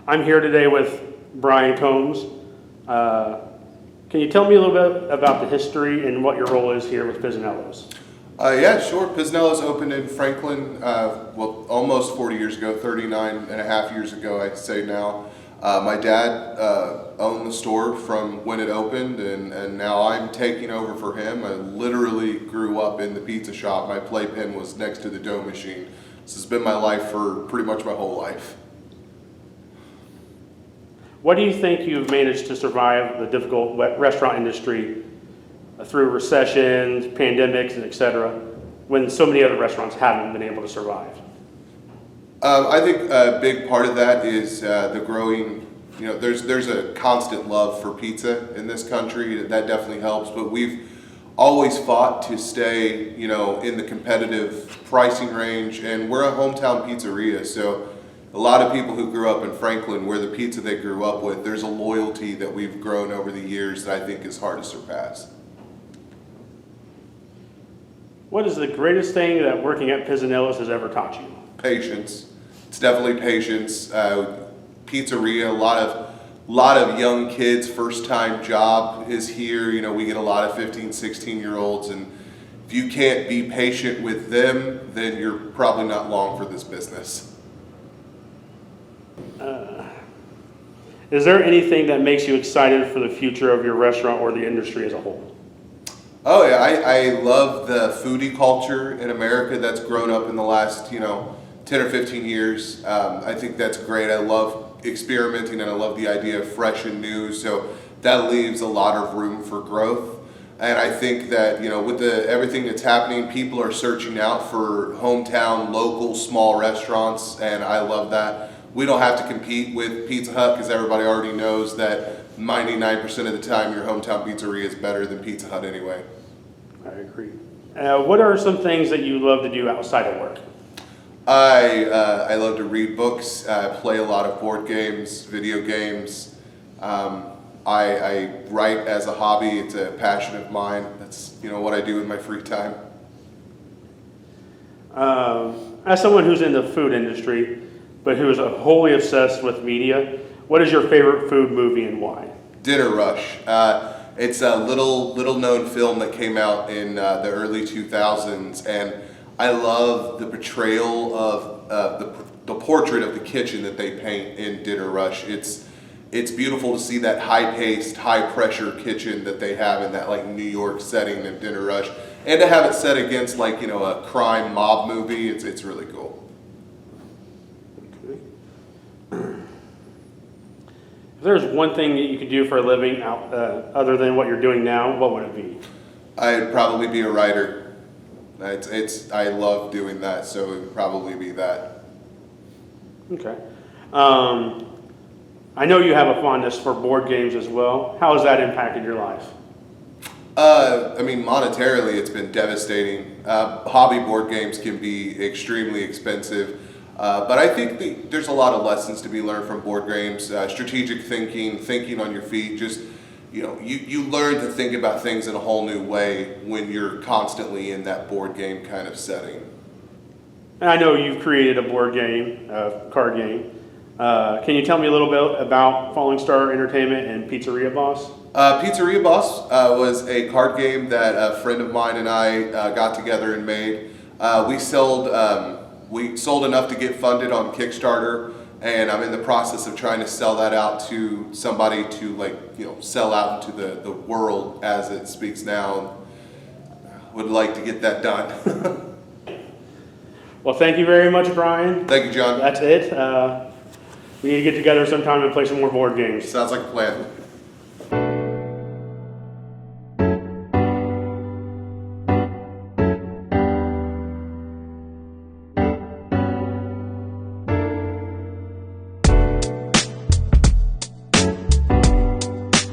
I'm here today with Brian Combs. Can you tell me a little bit about the history and what your role is here with Pisanello's? Yeah, sure. Pisanello's opened in Franklin, almost 40 years ago, 39 and a half years ago, I'd say now. My dad owned the store from when it opened, and now I'm taking over for him. I literally grew up in the pizza shop. My playpen was next to the dough machine. This has been my life for pretty much my whole life. What do you think you've managed to survive the difficult restaurant industry through recessions, pandemics, and et cetera, when so many other restaurants haven't been able to survive? I think a big part of that is the growing, there's a constant love for pizza in this country. That definitely helps, but we've always fought to stay, in the competitive pricing range, and we're a hometown pizzeria, so a lot of people who grew up in Franklin, where the pizza they grew up with, there's a loyalty that we've grown over the years that I think is hard to surpass. What is the greatest thing that working at Pisanello's has ever taught you? Patience. It's definitely patience. Pizzeria, a lot of young kids, first time job is here. We get a lot of 15, 16-year-olds, and if you can't be patient with them, then you're probably not long for this business. Is there anything that makes you excited for the future of your restaurant or the industry as a whole? Oh yeah, I love the foodie culture in America that's grown up in the last, 10 or 15 years. I think that's great. I love experimenting and I love the idea of fresh and new. So that leaves a lot of room for growth. And I think that, with everything that's happening, people are searching out for hometown, local, small restaurants, and I love that. We don't have to compete with Pizza Hut because everybody already knows that 99% of the time your hometown pizzeria is better than Pizza Hut anyway. I agree. What are some things that you love to do outside of work? I love to read books, play a lot of board games, video games. I write as a hobby. It's a passion of mine. That's what I do in my free time. As someone who's in the food industry, but who is wholly obsessed with media, what is your favorite food movie and why? Dinner Rush. It's a little known film that came out in the early 2000s, and I love the portrayal of the portrait of the kitchen that they paint in Dinner Rush. It's beautiful to see that high-paced, high-pressure kitchen that they have in that New York setting in Dinner Rush, and to have it set against a crime mob movie. It's really cool. If there's one thing that you could do for a living other than what you're doing now, what would it be? I'd probably be a writer. I love doing that, so it would probably be that. Okay. I know you have a fondness for board games as well. How has that impacted your life? Monetarily, it's been devastating. Hobby board games can be extremely expensive. But I think there's a lot of lessons to be learned from board games. Strategic thinking on your feet. Just, you learn to think about things in a whole new way when you're constantly in that board game kind of setting. And I know you've created a board game, card game. Can you tell me a little bit about Falling Star Entertainment and Pizzeria Boss? Pizzeria Boss was a card game that a friend of mine and I got together and made. We sold enough to get funded on Kickstarter, and I'm in the process of trying to sell that out to somebody to sell out into the world as it speaks now. Would like to get that done. Well, thank you very much, Brian. Thank you, John. That's it. We need to get together sometime and play some more board games. Sounds like a plan.